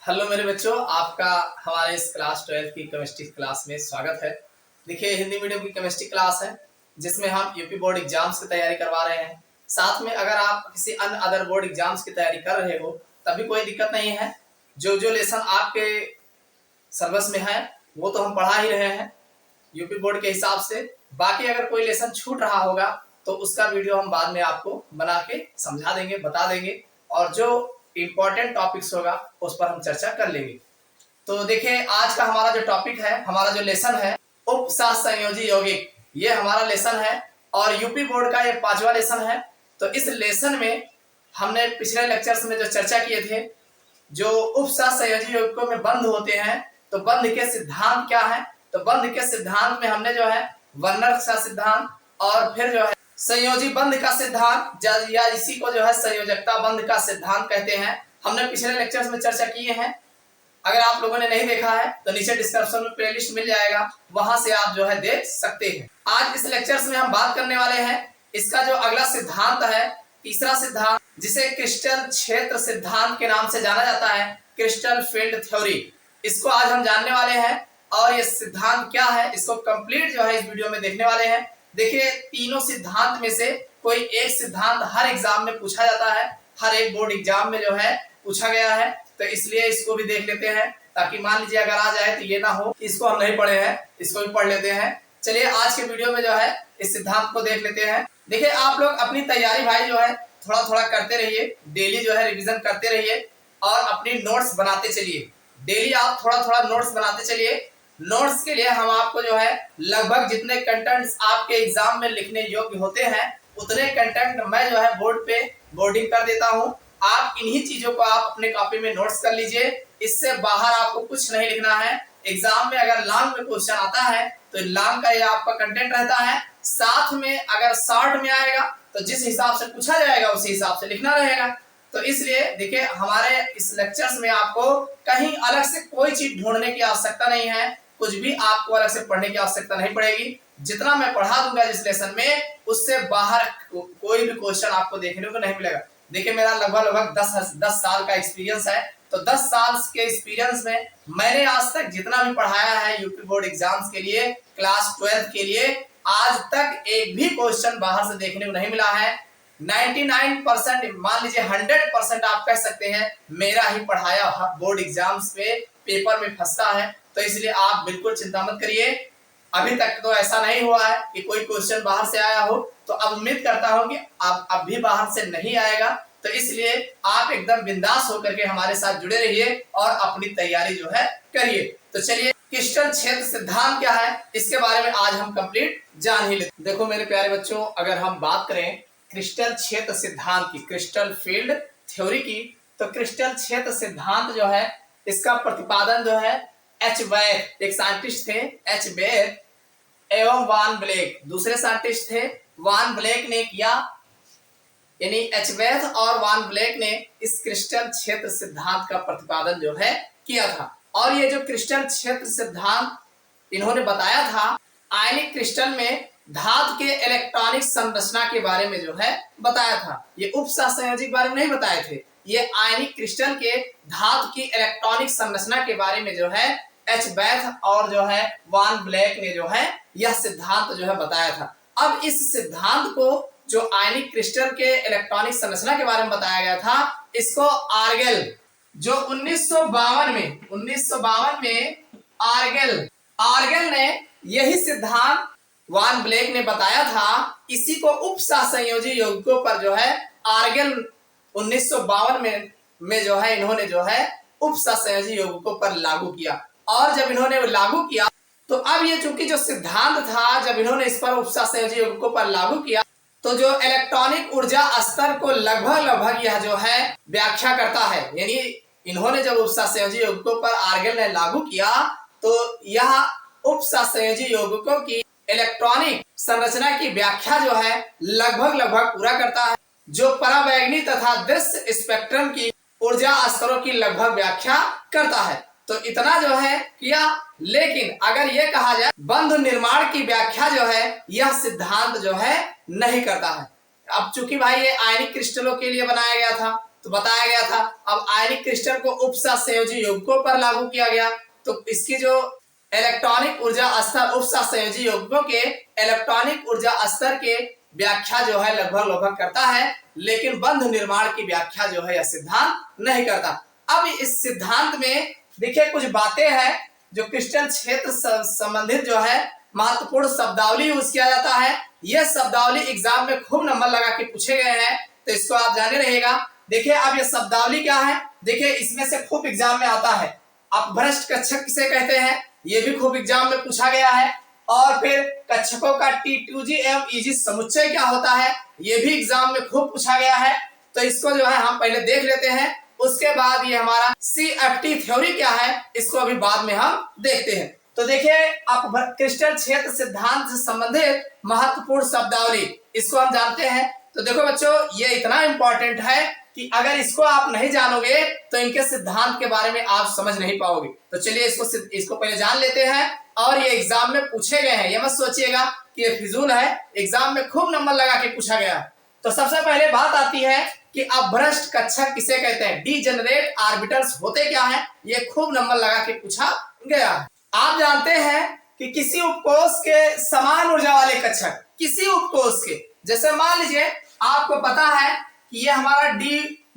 Hello मेरे बच्चों, आपका हमारे इस क्लास 12 की केमिस्ट्री क्लास में स्वागत है। देखिए, हिंदी मीडियम की केमिस्ट्री क्लास है जिसमें हम यूपी बोर्ड एग्जाम्स की तैयारी करवा रहे हैं। साथ में अगर आप किसी अन्य अदर बोर्ड एग्जाम्स की तैयारी कर रहे हो तभी कोई दिक्कत नहीं है। जो जो लेसन आपके सिलेबस में है वो तो हम पढ़ा ही रहे हैं यूपी बोर्ड के हिसाब से। बाकी अगर कोई लेसन छूट रहा होगा तो उसका वीडियो हम बाद में आपको बना के समझा देंगे, बता देंगे, और जो इम्पोर्टेंट टॉपिक्स होगा उस पर हम चर्चा कर लेंगे। तो देखिए, आज का हमारा जो टॉपिक है, हमारा जो लेसन है, उप सहसंयोजी यौगिक, ये हमारा लेसन है और यूपी बोर्ड का ये 5वां लेसन है। तो इस लेसन में हमने पिछले लेक्चर्स में जो चर्चा किए थे, जो उप सहसंयोजी यौगिकों में बंध होते हैं, तो बंध के सिद्धांत क्या है। तो बंध के सिद्धांत में हमने जो है वर्नर का सिद्धांत और फिर जो है संयोजी बंध का सिद्धांत, या इसी को जो है संयोजकता बंध का सिद्धांत कहते हैं, हमने पिछले लेक्चर्स में चर्चा किए हैं। अगर आप लोगों ने नहीं देखा है तो नीचे डिस्क्रिप्शन में प्लेलिस्ट मिल जाएगा, वहां से आप जो है देख सकते हैं। आज इस लेक्चर्स में हम बात करने वाले हैं इसका जो अगला सिद्धांत है, तीसरा सिद्धांत, जिसे क्रिस्टल क्षेत्र सिद्धांत के नाम से जाना जाता है, क्रिस्टल फील्ड थ्योरी। इसको आज हम जानने वाले हैं और ये सिद्धांत क्या है इसको कंप्लीट जो है इस वीडियो में देखने वाले हैं। देखिए, तीनों सिद्धांत में से कोई एक सिद्धांत हर एग्जाम में पूछा जाता है, हर एक बोर्ड एग्जाम में जो है पूछा गया है, तो इसलिए इसको भी देख लेते हैं ताकि मान लीजिए अगर आ जाए तो ये ना हो कि इसको हम नहीं पढ़े हैं, इसको भी पढ़ लेते हैं। चलिए आज के वीडियो में जो है इस सिद्धांत को देख लेते हैं। देखिए, आप लोग अपनी तैयारी भाई जो है थोड़ा थोड़ा करते रहिए, डेली जो है रिवीजन करते रहिए और अपनी नोट्स बनाते चलिए। डेली आप थोड़ा थोड़ा नोट्स बनाते चलिए। नोट्स के लिए हम आपको जो है लगभग जितने कंटेंट्स आपके एग्जाम में लिखने योग्य होते हैं उतने कंटेंट मैं जो है बोर्ड पे बोर्डिंग कर देता हूँ। आप इन्हीं चीजों को आप अपने कॉपी में नोट्स कर लीजिए। इससे बाहर आपको कुछ नहीं लिखना है। एग्जाम में अगर लॉन्ग में क्वेश्चन आता है तो लॉन्ग का ये आपका कंटेंट रहता है। साथ में अगर शॉर्ट में आएगा तो जिस हिसाब से पूछा जाएगा उसी हिसाब से लिखना रहेगा। तो इसलिए देखिए, हमारे इस लेक्चर्स में आपको कहीं अलग से कोई चीज ढूंढने की आवश्यकता नहीं है, कुछ भी आपको अलग से पढ़ने की आवश्यकता नहीं पड़ेगी। जितना मैं पढ़ा दूंगा इस लेसन में उससे बाहर कोई भी क्वेश्चन आपको देखने को नहीं मिलेगा। देखिए, मेरा लगभग 10 साल का एक्सपीरियंस है, तो 10 साल के एक्सपीरियंस में मैंने आज तक जितना भी पढ़ाया है यूपी बोर्ड एग्जाम्स के लिए, क्लास 12 के लिए, आज तक एक भी क्वेश्चन बाहर से देखने को नहीं मिला है। 99% मान लीजिए 100% आप कह सकते हैं मेरा ही पढ़ाया बोर्ड एग्जाम्स पे पेपर में फंसता है। तो इसलिए आप बिल्कुल चिंता मत करिए। अभी तक तो ऐसा नहीं हुआ है कि कोई क्वेश्चन बाहर से आया हो, तो अब उम्मीद करता हूं कि अब भी बाहर से नहीं आएगा। तो इसलिए आप एकदम बिंदास होकर के हमारे साथ जुड़े रहिए और अपनी तैयारी जो है करिए। तो चलिए, क्रिस्टल क्षेत्र सिद्धांत क्या है इसके बारे में आज हम कंप्लीट जान ही लेते। देखो मेरे प्यारे बच्चों, अगर हम बात करें क्रिस्टल क्षेत्र सिद्धांत की, क्रिस्टल फील्ड थ्योरी की, तो क्रिस्टल क्षेत्र सिद्धांत जो है इसका प्रतिपादन जो है एच बैक, एक साइंटिस्ट थे एच बैक एवं वान ब्लैक, दूसरे साइंटिस्ट थे वान ब्लैक ने किया। यानी एच बैक और वान ब्लैक ने इस क्रिस्टल क्षेत्र सिद्धांत का प्रतिपादन जो है किया था। और ये जो क्रिस्टल क्षेत्र सिद्धांत इन्होंने बताया था, आयनिक क्रिस्टल में धातु के इलेक्ट्रॉनिक संरचना के बारे में जो है बताया था। ये उप सहसंयोजी के बारे में नहीं बताए थे, ये आयनिक क्रिस्टल के धातु की इलेक्ट्रॉनिक संरचना के बारे में जो है एच बैक और जो है वान ब्लैक ने जो है यह सिद्धांत जो है बताया था। अब इस सिद्धांत को जो आयनिक क्रिस्टल के इलेक्ट्रॉनिक संरचना के बारे में बताया गया था, इसको आर्गेल, जो 1952 में आर्गेल ने यही सिद्धांत वान ब्लैक ने बताया था। इसी को उप सहसंयोजी यौगिकों पर जो है आर्गेल 1952 में जो है इन्होंने जो है उप सहसंयोजी यौगिकों पर लागू किया। और जब इन्होंने लागू किया तो अब ये चूंकि जो सिद्धांत था, जब इन्होंने इस पर उप सहसंयोजी यौगिकों पर लागू किया तो जो इलेक्ट्रॉनिक ऊर्जा स्तर को लगभग यह जो है व्याख्या करता है। यानी इन्होंने जब उप सहसंयोजी यौगिकों पर आर्गेल ने लागू किया तो यह उप सहसंयोजी यौगिकों की इलेक्ट्रॉनिक संरचना की व्याख्या जो है लगभग पूरा करता है, जो पराबैंगनी तथा दृश्य स्पेक्ट्रम की ऊर्जा स्तरों की लगभग व्याख्या करता है। तो इतना जो है किया, लेकिन अगर ये कहा जाए बंध निर्माण की व्याख्या जो है यह सिद्धांत जो है नहीं करता है। अब चूंकि भाई ये आयनिक क्रिस्टलों के लिए बनाया गया था, तो बताया गया था। अब आयनिक क्रिस्टल को उपसहसंयोजी यौगिकों पर लागू किया गया, तो इसकी जो इलेक्ट्रॉनिक ऊर्जा स्तर उपसहसंयोजी यौगिकों के इलेक्ट्रॉनिक ऊर्जा स्तर के व्याख्या जो है लगभग करता है, लेकिन बंध निर्माण की व्याख्या जो है यह सिद्धांत नहीं करता। अब इस सिद्धांत में देखिए कुछ बातें हैं जो क्रिस्टल क्षेत्र संबंधित जो है महत्वपूर्ण शब्दावली यूज किया जाता है। यह शब्दावली एग्जाम में खूब नंबर लगा के पूछे गए हैं, तो इसको आप जाने रहिएगा। देखिए अब ये शब्दावली क्या है, देखिए इसमें से खूब एग्जाम में आता है। अपभ्रष्ट कक्षक किसे कहते हैं, ये भी खूब एग्जाम में पूछा गया है। और फिर कक्षकों का T2G एवं EG समुच्चय क्या होता है, ये भी एग्जाम में खूब पूछा गया है। तो इसको जो है हम पहले देख लेते हैं, उसके बाद ये हमारा CFT थ्योरी क्या है इसको अभी बाद में हम देखते हैं। तो देखिए आप क्रिस्टल क्षेत्र सिद्धांत से संबंधित महत्वपूर्ण शब्दावली इसको हम जानते हैं। तो देखो बच्चों, ये इतना इंपॉर्टेंट है कि अगर इसको आप नहीं जानोगे तो इनके सिद्धांत के बारे में आप समझ नहीं पाओगे। तो चलिए इसको पहले जान लेते हैं, और ये एग्जाम में पूछे गए हैं, ये मत सोचिएगा कि ये फिजूल है, एग्जाम में खूब नंबर लगा के पूछा गया। तो सबसे पहले बात आती है कि अपभ्रष्ट कक्षक किसे कहते हैं, डीजेनरेट ऑर्बिटल्स होते क्या है, ये खूब नंबर लगा के पूछा गया। आप जानते हैं कि किसी उपकोष के समान ऊर्जा वाले कक्षक, किसी उपकोष के, जैसे मान लीजिए आपको पता है कि ये हमारा डी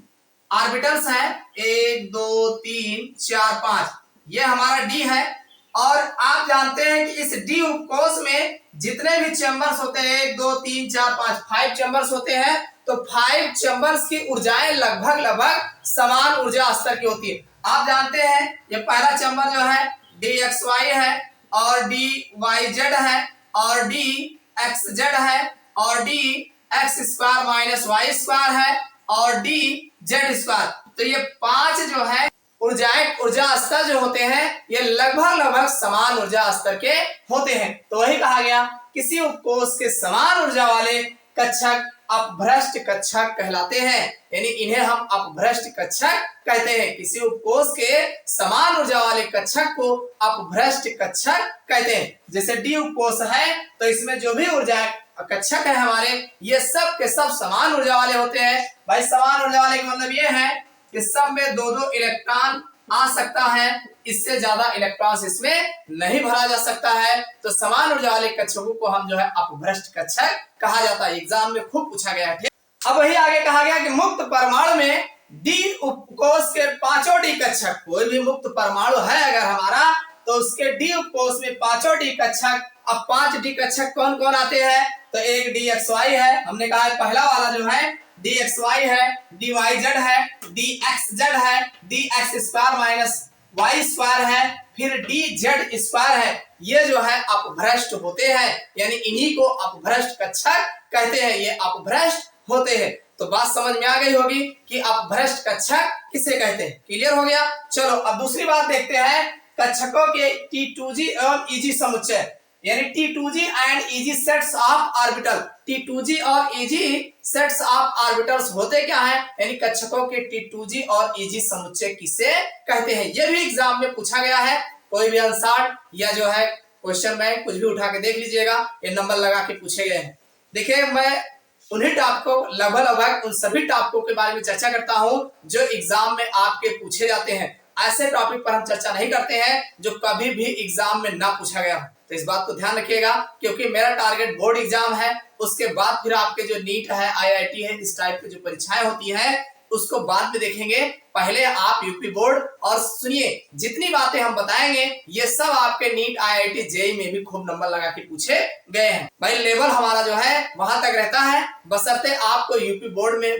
ऑर्बिटल्स है, 1 2 3 4 5, ये हमारा डी है। और आप जानते हैं कि इस डी उपकोष में जितने भी चैम्बर्स होते हैं, 1 2 3 4 5, 5 चैम्बर्स होते हैं। तो 5 चैम्बर्स की ऊर्जाएं लगभग समान ऊर्जा स्तर की होती है। आप जानते हैं ये पहला चैम्बर जो है DXY है, और DYZ है, और DXZ है, और DX² माइनस Y² है, और DZ²। तो ये 5 जो है ऊर्जा स्तर जो होते हैं ये लगभग समान ऊर्जा स्तर के होते हैं। तो वही कहा गया किसी उपकोष के समान ऊर्जा वाले कक्षक अपभ्रष्ट कक्षक कहलाते हैं, यानी इन्हें हम अपभ्रष्ट कक्षक कहते हैं। किसी उपकोष के समान ऊर्जा वाले कक्षक को अपभ्रष्ट कक्षक कहते हैं। जैसे डी उपकोष है तो इसमें जो भी ऊर्जा कक्षक है हमारे, ये सब के सब समान ऊर्जा वाले होते हैं। भाई समान ऊर्जा वाले का मतलब ये है कि सब में 2-2 इलेक्ट्रॉन आ सकता है, इससे ज्यादा इलेक्ट्रॉन्स इसमें नहीं भरा जा सकता है। तो समान ऊर्जा वाले कक्षकों को हम जो है अपभ्रष्ट कक्षक कहा जाता है, एग्जाम में खूब पूछा गया है। अब वही आगे कहा गया कि मुक्त परमाणु में डी उपकोष के 5 डी कक्षक, कोई भी मुक्त परमाणु है अगर हमारा, तो उसके डी उपकोष में 5 डी कक्षक। अब 5 डी कक्षक कौन कौन आते हैं, तो एक DXY है, हमने कहा है पहला वाला जो है DXY है, DYZ है, DXZ है, DX² माइनस Y² है, फिर DZ² है। ये जो है अपभ्रष्ट होते हैं, यानी इन्हीं को अपभ्रष्ट कक्षक कहते हैं, ये अपभ्रष्ट होते हैं। तो बात समझ में आ गई होगी कि अपभ्रष्ट कक्षक किसे कहते हैं। क्लियर हो गया। चलो अब दूसरी बात देखते हैं, कक्षकों के T2G एवं EG समुच्चय, यानी T2G and EG sets of orbital. T2G और EG सेट्स ऑफ ऑर्बिटल्स होते क्या है, यानी कक्षकों के T2G और EG समुच्चय किसे कहते हैं। यह भी एग्जाम में पूछा गया है, कोई भी आंसर या जो है क्वेश्चन बैंक कुछ भी उठा के देख लीजिएगा, ये नंबर लगा के पूछे गए हैं। देखिए मैं उन्हीं टॉपिकों लगभग उन सभी टॉपिकों के बारे में चर्चा करता हूं जो एग्जाम में आपके पूछे जाते हैं। ऐसे टॉपिक पर हम चर्चा नहीं करते हैं जो कभी भी एग्जाम में ना पूछा गया हो। तो इस बात को ध्यान रखिएगा, क्योंकि मेरा टारगेट बोर्ड एग्जाम है, उसके बाद फिर आपके जो नीट है, IIT है, इस टाइप की जो परीक्षाएं होती हैं उसको बाद में देखेंगे। पहले आप यूपी बोर्ड और सुनिए, जितनी बातें हम बताएंगे ये सब आपके नीट, IIT, JEE में भी खूब नंबर लगा के पूछे गए हैं। भाई लेवल हमारा जो है वहां तक रहता है, बशर्ते आपको यूपी बोर्ड में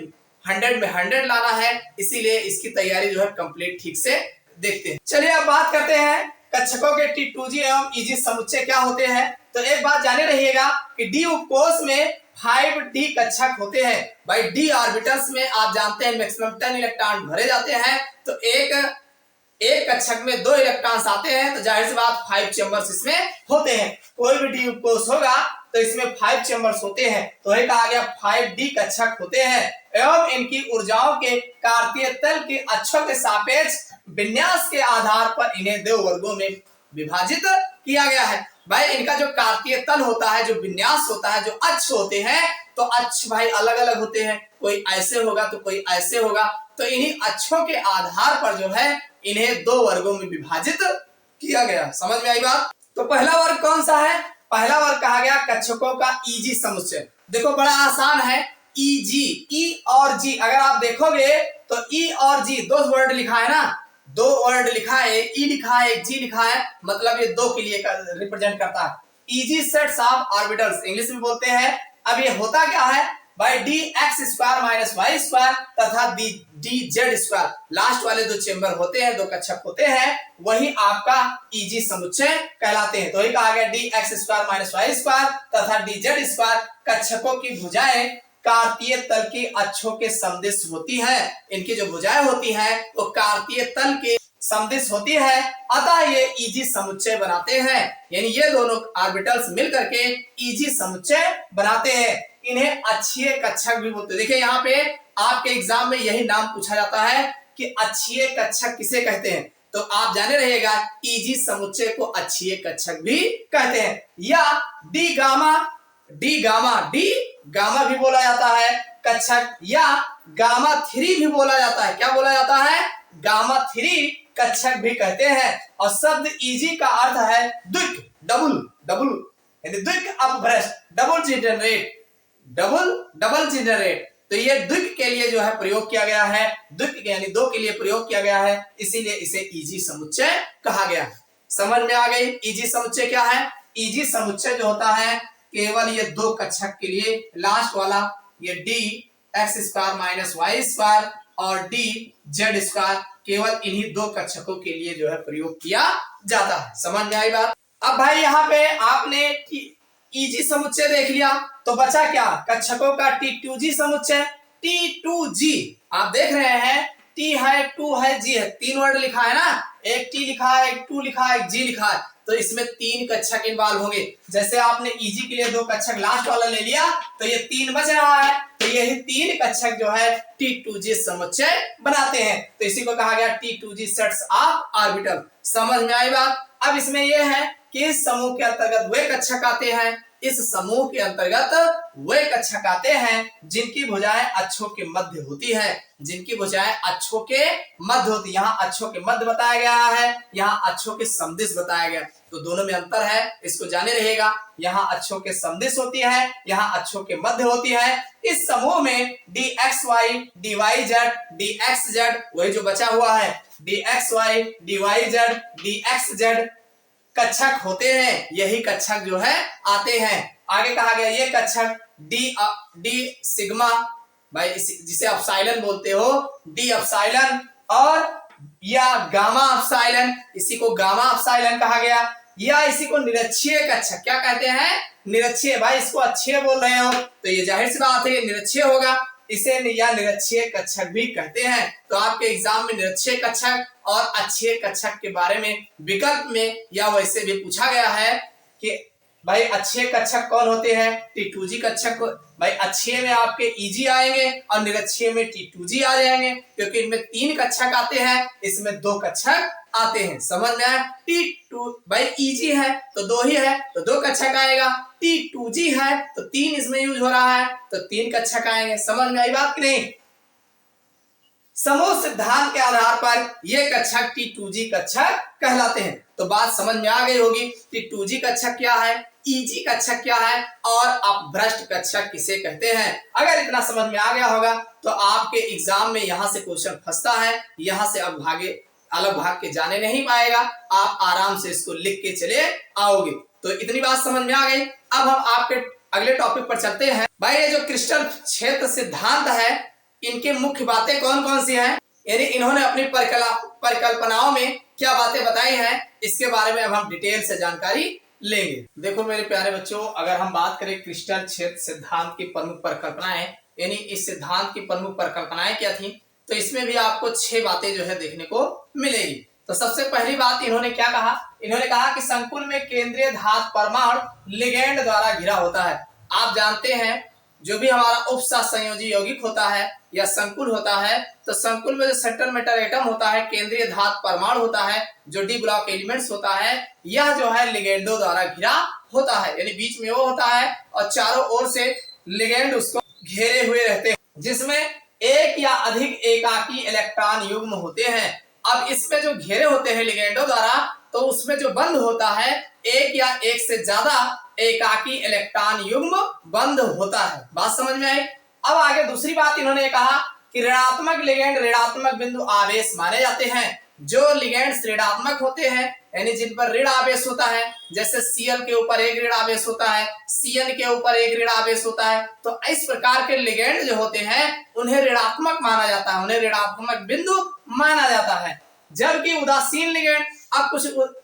100 में 100 लाना है, इसीलिए इसकी तैयारी जो है कंप्लीट ठीक से देखते हैं। चलिए अब बात करते हैं कक्षकों के T2G एवं EG समुच्चय क्या होते हैं। तो एक बात जाने रहिएगा कि डी उपकोष में 5D कक्षक होते हैं। भाई डी ऑर्बिटल्स में आप जानते हैं मैक्सिमम 10 इलेक्ट्रॉन भरे जाते हैं, तो एक कक्षक में 2 इलेक्ट्रॉन्स आते हैं, तो जाहिर सी बात 5 चैम्बर्स इसमें होते हैं। कोई भी डी उपकोष होगा तो इसमें 5 चैम्बर्स होते हैं, तो ये कहा गया 5D कक्षक होते हैं एवं इनकी ऊर्जाओं के कार्तीय तल के अक्षों के सापेक्ष विन्यास के आधार पर इन्हें 2 वर्गों में विभाजित किया गया है। भाई इनका जो कार्तीय तल होता है, जो विन्यास होता है, जो अक्ष होते हैं, तो अक्ष भाई अलग अलग होते हैं, कोई ऐसे होगा तो कोई ऐसे होगा। तो इन्हीं अक्षों के आधार पर जो है इन्हें दो वर्गों में विभाजित किया गया। समझ में आई बात? तो पहला वर्ग कौन सा है? पहला वर्ग कहा गया कक्षकों का ईजी समुच्चय। देखो बड़ा आसान है, ईजी, ई और जी। अगर आप देखोगे तो ई और जी दो वर्ड लिखा है ना, दो वर्ड लिखा है, ई लिखा है, एक जी लिखा है, मतलब ये दो के लिए रिप्रेजेंट करता है। Eg sets of orbitals English में बोलते हैं। अब ये होता क्या है भाई, d x square minus y square तथा डी जेड स्क्वायर, लास्ट वाले दो चेंबर होते हैं, दो कक्षक होते हैं, वही आपका इजी समुच्चय कहलाते हैं। तो वही कहा गया d x square minus y square तथा डी जेड स्क्वायर कक्षकों की भुजाएं कार्तीय तल के अक्षों के समदिश होती है। इनकी जो भुजाएं होती हैं वो कार्तीय तल के समदिश होती है, अतः ये इजी समुच्चय बनाते हैं। यानी ये दोनों ऑर्बिटल्स मिलकर के इजी समुच्चय बनाते हैं। इन्हें अक्षीय कक्षक भी बोलते हैं। देखिए यहाँ पे आपके एग्जाम में यही नाम पूछा जाता है कि अक्षीय कक्षक किसे कहते हैं, तो आप जाने रहिएगा इजी समुच्चय को अक्षीय कक्षक भी कहते हैं। या डी गामा भी बोला जाता है कक्षक, या गामा 3 भी बोला जाता है। क्या बोला जाता है? गामा 3 कक्षक भी कहते हैं। और शब्द इजी का अर्थ है द्विक, डबल यानी द्विक अपभ्रष्ट, डबल जनरेट। तो ये द्विक के लिए जो है प्रयोग किया गया है, द्विक यानी दो के लिए प्रयोग किया गया है, इसीलिए इसे इजी समुच्चय कहा गया। समझ में आ गई इजी समुच्चय क्या है? इजी समुच्चय जो होता है केवल ये दो कक्षक के लिए, लास्ट वाला ये d x square minus y square और डी जेड स्क्वायर, केवल इन्हीं दो कक्षकों के लिए जो है प्रयोग किया जाता है। समझ में आई बात? अब भाई यहाँ पे आपने इजी समुच्चय देख लिया, तो बचा क्या? कक्षकों का T2G समुच्चय। T2G आप देख रहे हैं, T है, 2 है, G है, 3 वर्ड लिखा है ना, एक T लिखा है, एक 2 लिखा है, एक G लिखा है, तो इसमें 3 कक्षक इन्वॉल्व होंगे। जैसे आपने इजी के लिए 2 कक्षक लास्ट वाला ले लिया, तो ये 3 बच रहा है, तो यही 3 कक्षक जो है T2G समुच्चय बनाते हैं। तो इसी को कहा गया T2G सेट्स ऑफ ऑर्बिटल। समझ में आई बात? अब इसमें यह है कि इस समूह के अंतर्गत वे कक्षक आते हैं, इस समूह के अंतर्गत वे कक्षक आते हैं जिनकी भुजाएं अक्षों के मध्य होती है, जिनकी भुजाएं अक्षों के मध्य होती है। यहाँ अक्षों के मध्य बताया गया है, यहाँ अक्षों के समदिश बताया गया, तो दोनों में अंतर है, इसको जाने रहेगा। यहाँ अक्षों के समदिश होती है, यहाँ अक्षों के मध्य होती है। इस समूह में D X Y D Y Z D X Z, वही जो बचा हुआ है, D X Y D Y Z D X Z कक्षक होते हैं, यही कक्षक जो है आते हैं। आगे कहा गया ये कक्षक डी सिग्मा, भाई जिसे अपसाइलन बोलते हो, डी अपसाइलन और या गामा अपसाइलन, इसी को गामा अपसाइलन कहा गया। या इसी को निरक्षीय कक्षक क्या कहते हैं? निरक्षीय। भाई इसको अच्छे बोल रहे हो तो ये जाहिर सी बात है ये निरक्षीय होगा, इसे या निरक्षीय कक्षक भी कहते हैं। तो आपके एग्जाम में निरक्षीय कक्षक और अक्षीय कक्षक के बारे में विकल्प में या वैसे भी पूछा गया है कि भाई अक्षीय कक्षक कौन होते हैं? T2G कक्षक। भाई अक्षीय में आपके इजी आएंगे और निरक्षीय में T2G आ जाएंगे, क्योंकि इनमें 3 कक्षक आते हैं, इसमें 2 कक्षक आते हैं। समझ में आया? T2 भाई इजी है तो 2 ही है तो 2 कक्षक आएगा, T2G है तो 3 इसमें यूज हो रहा है तो 3 कक्षक आएंगे। समझ में आई बात कि नहीं? समूह सिद्धांत के आधार पर ये कक्षक T2G कक्षक कहलाते हैं। तो बात समझ में आ गई होगी T2G कक्षक क्या है, इजी कक्षक क्या है और अपभ्रष्ट कक्षक किसे कहते हैं। अगर इतना समझ में आ गया होगा तो आपके एग्जाम में यहाँ से क्वेश्चन फंसता है, यहाँ से अब अलग भाग के जाने नहीं पाएगा, आप आराम से इसको लिख के चले आओगे। तो इतनी बात समझ में आ गई। अब हम आपके अगले टॉपिक पर चलते हैं। भाई ये जो क्रिस्टल क्षेत्र सिद्धांत है, इनके मुख्य बातें कौन कौन सी हैं, यानी इन्होंने अपनी परिकल्पनाओं में क्या बातें बताई हैं, इसके बारे में अब हम डिटेल से जानकारी लेंगे। देखो मेरे प्यारे बच्चों, अगर हम बात करें क्रिस्टल क्षेत्र सिद्धांत की प्रमुख परिकल्पनाएं, यानी इस सिद्धांत की प्रमुख परिकल्पनाएं क्या थी, तो इसमें भी आपको 6 बातें जो है देखने को मिलेगी। तो सबसे पहली बात इन्होंने क्या कहा, इन्होंने कहा कि संकुल में केंद्रीय धातु परमाणु लिगेंड द्वारा घिरा होता है। आप जानते हैं जो भी हमारा उपसहसंयोजी यौगिक होता है या संकुल होता है, तो संकुल में जो सेंट्रल मेटल एटम होता है, केंद्रीय धातु परमाणु होता है, जो डी ब्लॉक एलिमेंट्स होता है, यह जो है लिगेंडो द्वारा घिरा होता है, यानी बीच में वो होता है और चारों ओर से लिगेंड उसको घेरे हुए रहते हैं, जिसमें एक या अधिक एकाकी इलेक्ट्रॉन युग्म होते हैं। अब इसमें जो घेरे होते हैं लिगेंडों द्वारा, तो उसमें जो बंध होता है एक या एक से ज्यादा एकाकी इलेक्ट्रॉन युग्म बंध होता है। बात समझ में आई। अब आगे दूसरी बात इन्होंने कहा कि ऋणात्मक लिगेंड ऋणात्मक बिंदु आवेश माने जाते हैं। जो लिगेंड्स ऋणात्मक होते हैं यानी जिन पर ऋण आवेश होता है, जैसे Cl के ऊपर एक ऋण आवेश होता है, Cn के ऊपर एक ऋण आवेश होता है, तो इस प्रकार के लिगेंड जो होते हैं उन्हें ऋणात्मक माना जाता है, उन्हें ऋणात्मक बिंदु माना जाता है। जबकि उदासीन लिगेंड, अब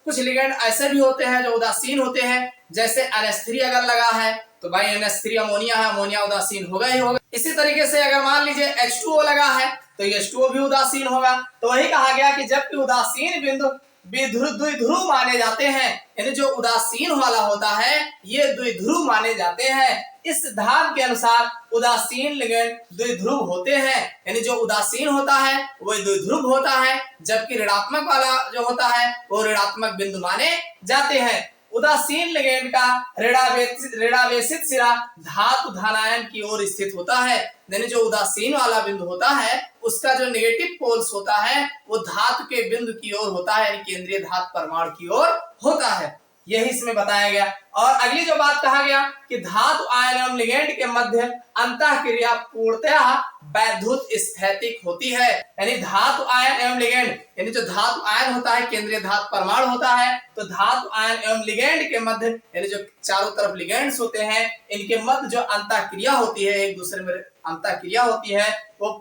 कुछ लिगेंड ऐसे भी होते हैं जो उदासीन होते हैं, जैसे NH3 अगर लगा है तो भाई NH3 अमोनिया है, अमोनिया उदासीन होगा ही होगा। इसी तरीके से अगर मान लीजिए H2O लगा है तो H2O भी उदासीन होगा। तो वही कहा गया कि जबकि उदासीन बिंदु द्विध्रुव माने जाते हैं, यानी जो उदासीन वाला होता है ये द्विध्रुव माने जाते हैं। इस सिद्धांत के अनुसार उदासीन लिगेंड द्विध्रुव होते हैं, यानी जो उदासीन होता है वो द्विध्रुव होता है, जबकि ऋणात्मक वाला जो होता है वो ऋणात्मक बिंदु माने जाते हैं। उदासीन लिगेंड का ऋणावेशित सिरा धातु धनायन की ओर स्थित होता है, यानी जो उदासीन वाला बिंदु होता है उसका जो नेगेटिव पोल्स होता है वो धातु के बिंदु की ओर होता है, यानी केंद्रीय धातु परमाणु की ओर होता है। यही इसमें बताया गया। और अगली जो बात कहा गया कि धातु आयन एवं लिगेंड के मध्य अंतःक्रिया पूर्णतः वैद्युत स्थैतिक होती है, यानी धातु आयन एवं लिगेंड, यानी जो धातु आयन होता है केंद्रीय धातु परमाणु होता है, तो धातु आयन एवं लिगेंड के मध्य यानी जो चारों तरफ लिगेंड्स होते हैं इनके मध्य जो अंतःक्रिया होती है, एक दूसरे में अंतःक्रिया होती है, वो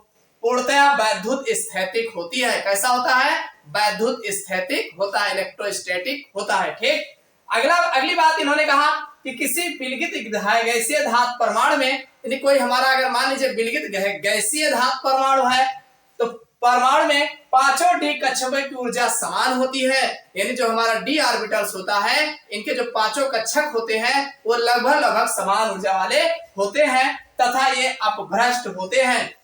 पूर्णतः वैद्युत स्थैतिक होती है। कैसा होता है? वैद्युत स्थैतिक होता है, इलेक्ट्रोस्टैटिक होता है। ठीक। अगली बात इन्होंने कहा कि किसी विलगित गैसीय धातु परमाणु में, यानी कोई हमारा अगर मान लीजिए विलगित गैसीय धातु परमाणु है तो परमाणु में पांचों डी कक्षकों की ऊर्जा समान होती है, यानी जो हमारा डी ऑर्बिटल्स होता है इनके जो पांचों कक्षक होते हैं वो लगभग समान ऊर्जा वाले होते हैं तथा ये अपभ्रष्ट होते हैं।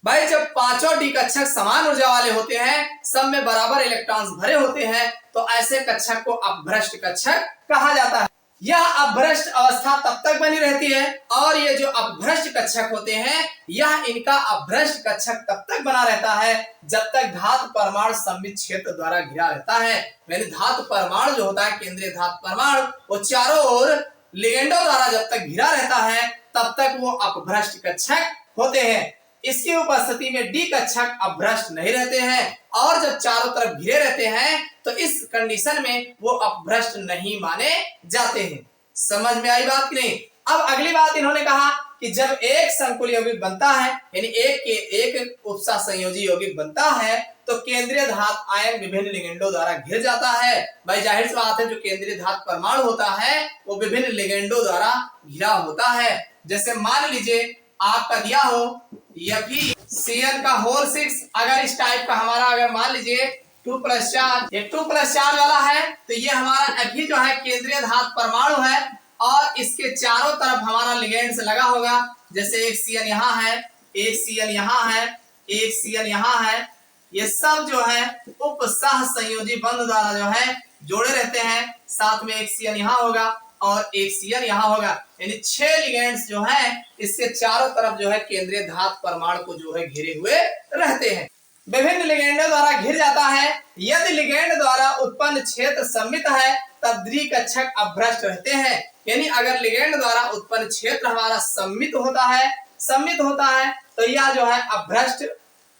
भाई जब पांचों डी कक्षक समान ऊर्जा वाले होते हैं, सब में बराबर इलेक्ट्रॉन्स भरे होते हैं, तो ऐसे कक्षक को अपभ्रष्ट कक्षक कहा जाता है। यह अपभ्रष्ट अवस्था तब तक बनी रहती है और ये जो अपभ्रष्ट कक्षक होते हैं यह इनका अपभ्रष्ट कक्षक तब तक बना रहता है जब तक धातु परमाणु सममित क्षेत्र द्वारा घिरा रहता है। यानी धातु परमाणु जो होता है केंद्रीय धातु परमाणु वो चारों ओर लिगेंडों द्वारा जब तक घिरा रहता है तब तक वो अपभ्रष्ट कक्षक होते हैं। इसकी उपस्थिति में डी कक्षक अपभ्रष्ट नहीं रहते हैं और जब चारों तरफ घिरे रहते हैं तो इस कंडीशन में वो अपभ्रष्ट नहीं माने जाते हैं। समझ में आई बात कि नहीं? अब अगली बात इन्होंने कहा कि जब एक संकुल यौगिक बनता है, यानी एक उपसह संयोजी यौगिक बनता है, तो केंद्रीय धातु आयन विभिन्न लिगेंडों द्वारा घिर जाता है। भाई जाहिर सी बात है जो केंद्रीय धातु परमाणु होता है वो विभिन्न लिगेंडों द्वारा घिरा होता है। जैसे मान लीजिए आपका दिया हो Cn का होल 6, अगर इस टाइप का हमारा अगर मान लीजिए 2+4, ये 2+4 वाला है तो ये हमारा अभी जो है केंद्रीय धातु परमाणु है और इसके चारों तरफ हमारा लिगेंड्स लगा होगा। जैसे एक Cn यहाँ है, एक Cn यहाँ है, एक Cn यहाँ है, ये सब जो है उपसह संयोजी बंध द्वारा जो है जोड़े रहते हैं। साथ में एक Cn यहाँ होगा और एक Cn यहाँ होगा, यानी 6 लिगेंड्स जो है इसके चारों तरफ जो है केंद्रीय धातु परमाणु को जो है घिरे हुए रहते हैं। विभिन्न लिगेंडों द्वारा घिर जाता है। यदि लिगेंड द्वारा उत्पन्न क्षेत्र सममित है तब द्विकक्षक अपभ्रष्ट रहते हैं, यानी अगर लिगेंड द्वारा उत्पन्न क्षेत्र हमारा सममित होता है तो यह जो है अपभ्रष्ट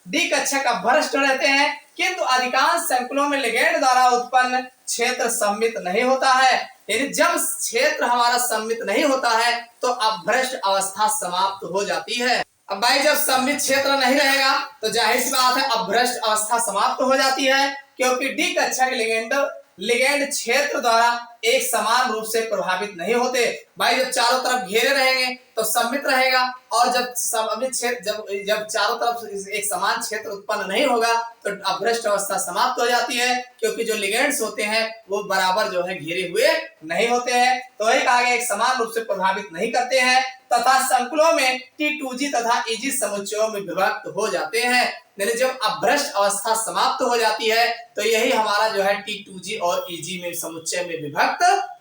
द्विकक्षक अपभ्रष्ट रहते हैं। किंतु अधिकांश संकुलों में लिगेंड द्वारा उत्पन्न क्षेत्र सममित नहीं होता है, यानी जब क्षेत्र हमारा सममित नहीं होता है तो अपभ्रष्ट अवस्था समाप्त हो जाती है। अब भाई जब सममित क्षेत्र नहीं रहेगा तो जाहिर सी बात है अपभ्रष्ट अवस्था समाप्त हो जाती है, क्योंकि डी कक्षक लिगेंड क्षेत्र द्वारा एक समान रूप से प्रभावित नहीं होते। भाई जब चारों तरफ घेरे रहेंगे तो सममित रहेगा और जब सममित क्षेत्र जब चारों तरफ एक समान क्षेत्र उत्पन्न नहीं होगा तो अपभ्रष्ट अवस्था समाप्त हो जाती है, क्योंकि जो लिगेंड्स होते हैं वो बराबर जो है घेरे हुए नहीं होते हैं। तो वही कहा गया एक समान रूप से प्रभावित नहीं करते हैं तथा संकुलों में T2G तथा EG समुच्चयों में विभक्त हो जाते हैं। यानी जब अपभ्रष्ट अवस्था समाप्त हो जाती है तो यही हमारा जो है T2G और EG में समुच्चय में विभक्त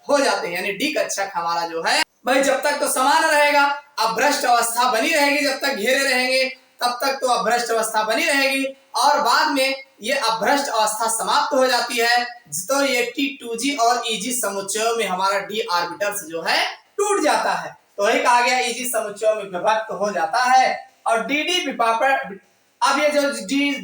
हो जाते हैं। यानी डी कक्षक हमारा जो है भाई जब तक तो समान रहेगा, अपभ्रष्ट अवस्था बनी रहेगी जब तक घेरे रहेंगे, तब तक तो अभ्रष्ट अवस्था बनी रहेगी और बाद में ये अभ्रष्ट अवस्था समाप्त हो जाती है। तो ये T2G और EG समुच्चयों में हमारा d ऑर्बिटल्स जो है टूट जाता है। तो वही कहा गया EG समुच्चयों में विभक्त हो जाता है। और DD विपाटन, अब ये जो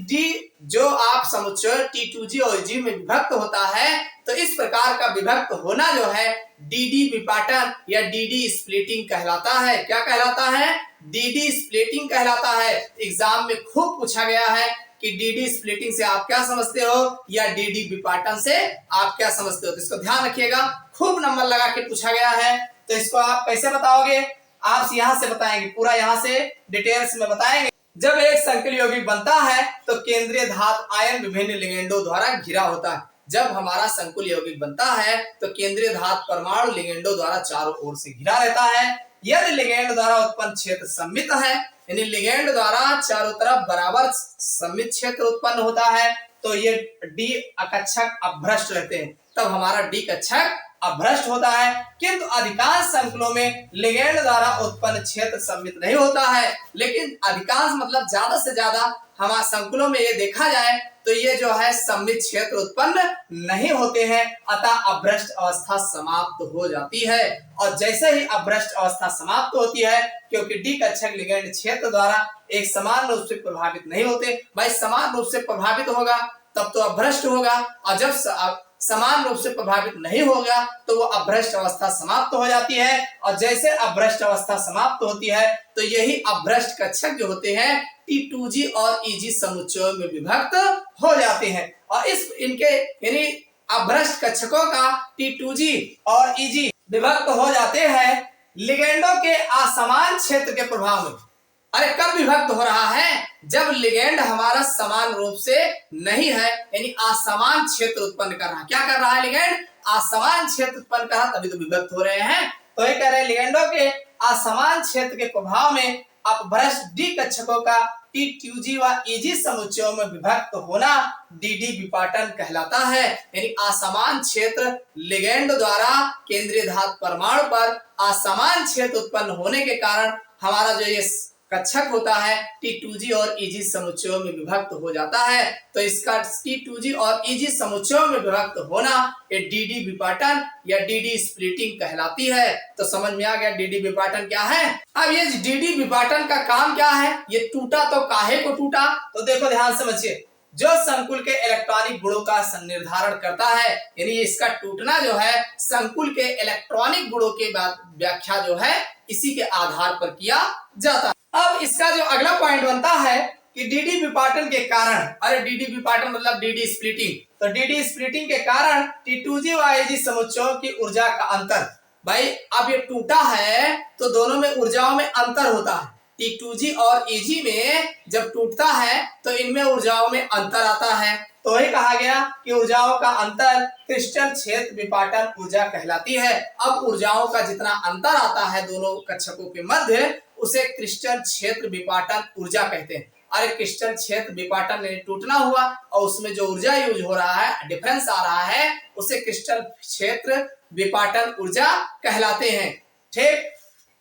D जो आप समुच्चय T2G और EG में विभक्त होता है, तो इस प्रकार का विभक्त होना जो है DD विपाटन या DD स्प्लिटिंग कहलाता है। क्या कहलाता है? DD स्प्लिटिंग कहलाता है। एग्जाम में खूब पूछा गया है कि DD स्प्लिटिंग से आप क्या समझते हो या DD विपाटन से आप क्या समझते हो। तो इसको ध्यान रखिएगा, खूब नंबर लगा के पूछा गया है। तो इसको आप कैसे बताओगे? आप यहाँ से बताएंगे, पूरा यहाँ से डिटेल्स में बताएंगे। जब एक संकुल यौगिक बनता है तो केंद्रीय धातु आयन विभिन्न लिगेंडों द्वारा घिरा होता है। जब हमारा संकुल यौगिक बनता है तो केंद्रीय धातु परमाणु लिगेंडों द्वारा चारों ओर से घिरा रहता है। यदि लिगेंड द्वारा उत्पन्न क्षेत्र सममित है, यानी लिगेंड द्वारा चारों तरफ बराबर सममित क्षेत्र उत्पन्न होता है, तो ये डी अकक्षक अभ्रष्ट रहते हैं। तब हमारा डी कक्षक अभ्रष्ट होता है। किंतु अधिकांश संकुलों में लिगेंड द्वारा उत्पन्न क्षेत्र सममित नहीं होता है। लेकिन अधिकांश मतलब ज्यादा से ज्यादा हमारे संकुलों में ये देखा जाए तो ये जो है सममित क्षेत्र उत्पन्न नहीं होते हैं, अतः अभ्रष्ट अवस्था समाप्त हो जाती है। और जैसे ही अभ्रष्ट अवस्था समाप्त होती है, क्योंकि डी कक्षक लिगेंड क्षेत्र द्वारा एक समान रूप से प्रभावित नहीं होते, भाई समान रूप से प्रभावित होगा तब तो अभ्रष्ट होगा, और जब समान रूप से प्रभावित नहीं होगा तो वो अभ्रष्ट अवस्था समाप्त हो जाती है। और जैसे अभ्रष्ट अवस्था समाप्त होती है तो यही अभ्रष्ट कक्षक जो होते हैं T2G और EG समुच्चयों में विभक्त हो जाते हैं। और इस इनके यानी अभ्रष्ट कक्षकों का T2G और EG विभक्त हो जाते हैं लिगेंडों के असमान क्षेत्र के प्रभाव में। अरे कब विभक्त हो रहा है? जब लिगेंड हमारा समान रूप से नहीं है, यानी असमान क्षेत्र उत्पन्न कर रहा है। क्या कर रहा है लिगेंड? असमान क्षेत्र उत्पन्न कर रहा है, तभी तो विभक्त हो रहे हैं। तो ये कह रहे हैं लिगेंडों के असमान क्षेत्र के प्रभाव में अपभ्रष्ट डी कक्षकों का T2G व EG समुच्चयों में विभक्त होना DD विपाटन कहलाता है। यानी असमान क्षेत्र लिगेंड द्वारा केंद्रीय धातु परमाणु पर असमान क्षेत्र उत्पन्न होने के कारण हमारा जो ये कक्षक होता है T2G और EG समुच्चयों में विभक्त हो जाता है। तो इसका T2G और EG समुच्चयों में विभक्त होना ये DD विपाटन या DD स्प्लिटिंग कहलाती है। तो समझ में आ गया DD विपाटन क्या है। अब ये DD विपाटन का काम क्या है? ये टूटा तो काहे को टूटा? तो देखो ध्यान समझिए, जो संकुल के इलेक्ट्रॉनिक गुणों का निर्धारण करता है, यानी इसका टूटना जो है संकुल के इलेक्ट्रॉनिक गुणों के बाद व्याख्या जो है इसी के आधार पर किया जाता है। अब इसका जो अगला पॉइंट बनता है कि DD विपाटन के कारण, अरे DD विपाटन मतलब DD स्प्लिटिंग, तो DD स्प्लिटिंग के कारण T2G व EG समुच्चयों की ऊर्जा का अंतर। भाई अब ये टूटा है तो दोनों में ऊर्जाओं में अंतर होता है। T2G और EG में जब टूटता है तो इनमें ऊर्जाओं में अंतर आता है। तो वही कहा गया कि ऊर्जाओं का अंतर क्रिस्टल क्षेत्र विपाटन ऊर्जा कहलाती है। अब ऊर्जाओं का जितना अंतर आता है दोनों कक्षकों के मध्य, उसे क्रिस्टल क्षेत्र विपाटन ऊर्जा कहते हैं। अरे क्रिस्टल क्षेत्र विपाटन टूटना हुआ और उसमें जो ऊर्जा यूज हो रहा है, डिफरेंस आ रहा है, उसे क्रिस्टल क्षेत्र विपाटन ऊर्जा कहलाते हैं। ठीक,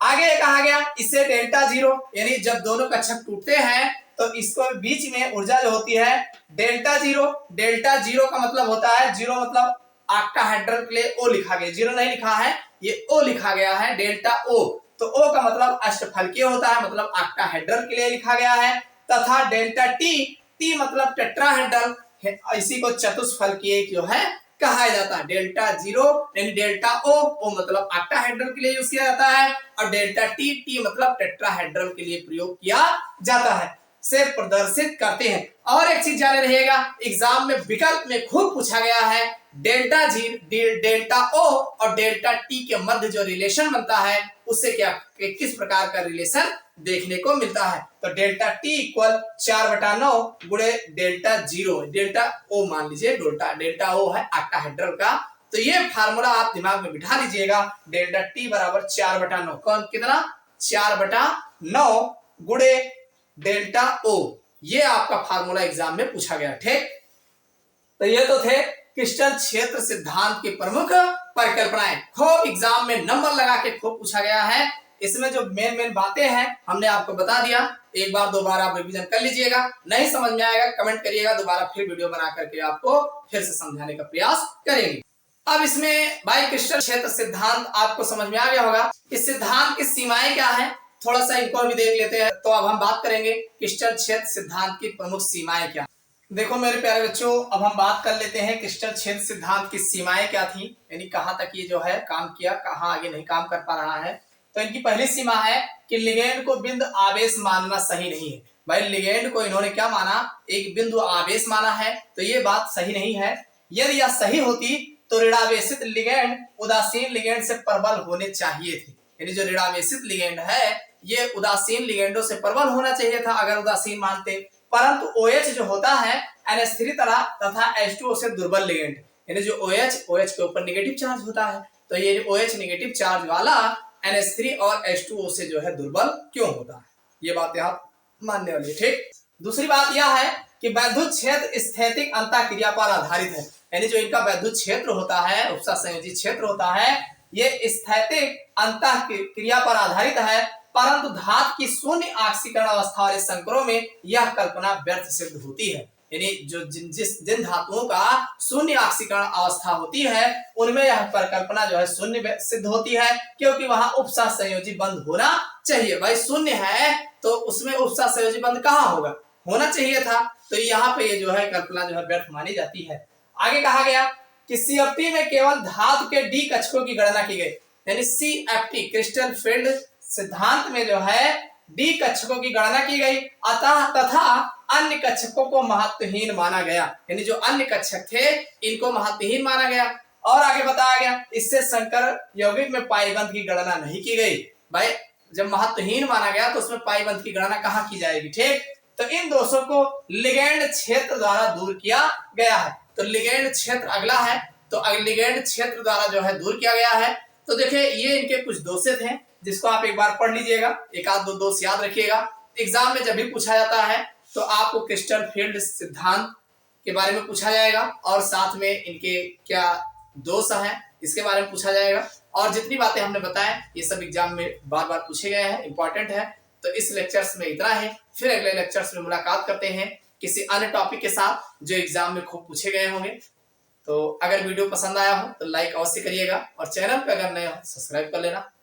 आगे कहा गया इसे डेल्टा जीरो, यानी जब दोनों कक्षक टूटते हैं तो इसको बीच में ऊर्जा जो होती है डेल्टा जीरो। डेल्टा जीरो का मतलब होता है, जीरो मतलब ऑक्टाहेड्रल के लिए O लिखा गया, जीरो नहीं लिखा है, ये O लिखा गया है, डेल्टा O। तो O का मतलब अष्टफलकीय होता है, मतलब ऑक्टाहेड्रल के लिए लिखा गया है। तथा डेल्टा T मतलब टेट्राहेड्रल, इसी को चतुष्फलकीय जो है कहा जाता है। डेल्टा जीरो यानी डेल्टा O मतलब ऑक्टाहेड्रल के लिए यूज किया जाता है, और डेल्टा T मतलब टेट्राहेड्रल के लिए प्रयोग किया जाता है, से प्रदर्शित करते हैं। और एक चीज जाने रहिएगा, एग्जाम में विकल्प में खूब पूछा गया है डेल्टा O और डेल्टा T के मध्य जो रिलेशन बनता है उससे क्या किस प्रकार का रिलेशन देखने को मिलता है। तो डेल्टा T इक्वल 4/9 गुणे डेल्टा जीरो, डेल्टा O मान लीजिए, डेल्टा O है ऑक्टाहेड्रल का। तो ये फार्मूला आप दिमाग में बिठा लीजिएगा, डेल्टा T बराबर 4/9, कौन कितना 4/9 गुणे डेल्टा O, ये आपका फार्मूला एग्जाम में पूछा गया। ठीक, तो ये तो थे क्रिस्टल क्षेत्र सिद्धांत की प्रमुख परिकल्पनाएं। खूब एग्जाम में नंबर लगा के खूब पूछा गया है इसमें जो मेन मेन बातें हैं हमने आपको बता दिया। एक बार दो बार आप रिवीजन कर लीजिएगा, नहीं समझ में आएगा कमेंट करिएगा, दोबारा फिर वीडियो बना करके आपको फिर से समझाने का प्रयास करेंगे। अब इसमें भाई क्रिस्टल क्षेत्र सिद्धांत आपको समझ में आ गया होगा। इस सिद्धांत की सीमाएं क्या है, थोड़ा सा इनको भी देख लेते हैं। तो अब हम बात करेंगे क्रिस्टल क्षेत्र सिद्धांत की प्रमुख सीमाएं क्या। देखो मेरे प्यारे बच्चों, अब हम बात कर लेते हैं क्रिस्टल क्षेत्र सिद्धांत की सीमाएं क्या थी, यानी कहां तक ये जो है काम किया, कहां आगे नहीं काम कर पा रहा है। तो इनकी पहली सीमा है कि लिगेंड को बिंदु आवेश मानना सही नहीं है। भाई लिगेंड को इन्होंने क्या माना, एक बिंदु आवेश माना है, तो ये बात सही नहीं है। यदि यह सही होती तो ऋणावेशित लिगेंड उदासीन लिगेंड से प्रबल होने चाहिए थे। यानी जो ऋणावेशित लिगेंड है ये उदासीन लिगेंडों से प्रबल होना चाहिए था अगर उदासीन मानते। परंतु OH जो होता है NH3 तरह तथा H2O से दुर्बल लिगेंड, यानी जो OH के ऊपर नेगेटिव चार्ज होता है, तो ये OH नेगेटिव चार्ज वाला NH3 और H2O से जो है दुर्बल क्यों होता है, ये बातें आप मानने वाली। ठीक, दूसरी बात यह है कि वैद्युत क्षेत्र स्थैतिक अंतःक्रिया पर आधारित है। यानी जो इनका वैद्युत क्षेत्र होता है, उपसा संयोजी क्षेत्र होता है, ये स्थैतिक अंतःक्रिया पर आधारित है। परंतु धातु की शून्य ऑक्सीकरण अवस्था वाले संकरों में यह कल्पना व्यर्थ सिद्ध होती है। यानी जो जिन धातुओं का शून्य ऑक्सीकरण अवस्था होती है उनमें यह परिकल्पना जो है शून्य सिद्ध होती है, क्योंकि वहां उपसा संयोजी बंध होना चाहिए। भाई शून्य है तो उसमें उपसा संयोजी बंध कहाँ होगा, होना चाहिए था, तो यहाँ पे ये जो है कल्पना जो है व्यर्थ मानी जाती है। आगे कहा गया कि CFT में केवल धातु के डी कक्षकों की गणना की गई, यानी CFT क्रिस्टल फील्ड सिद्धांत में जो है डी कक्षकों की गणना की गई, अतः तथा अन्य कक्षकों को महत्वहीन माना गया। यानी जो अन्य कक्षक थे इनको महत्वहीन माना गया। और आगे बताया गया इससे संकर यौगिक में पाई बंध की गणना नहीं की गई। भाई जब महत्वहीन माना गया तो उसमें पाई बंध की गणना कहाँ की जाएगी। ठीक, तो इन दोषों को लिगेंड क्षेत्र द्वारा दूर किया गया है। तो लिगेंड क्षेत्र अगला है, तो लिगेंड क्षेत्र द्वारा जो है दूर किया गया है। तो देखिए ये इनके कुछ दोष थे जिसको आप एक बार पढ़ लीजिएगा, एक आध दो दोष याद रखिएगा। एग्जाम में जब भी पूछा जाता है तो आपको क्रिस्टल फील्ड सिद्धांत के बारे में पूछा जाएगा और साथ में इनके क्या दोष हैं इसके बारे में पूछा जाएगा। और जितनी बातें हमने बताएं ये सब एग्जाम में बार बार पूछे गए हैं, इंपॉर्टेंट है। तो इस लेक्चर्स में इतना है, फिर अगले लेक्चर्स में मुलाकात करते हैं किसी अन्य टॉपिक के साथ जो एग्जाम में खूब पूछे गए होंगे। तो अगर वीडियो पसंद आया हो तो लाइक अवश्य करिएगा और चैनल पर अगर नए हो सब्सक्राइब कर लेना।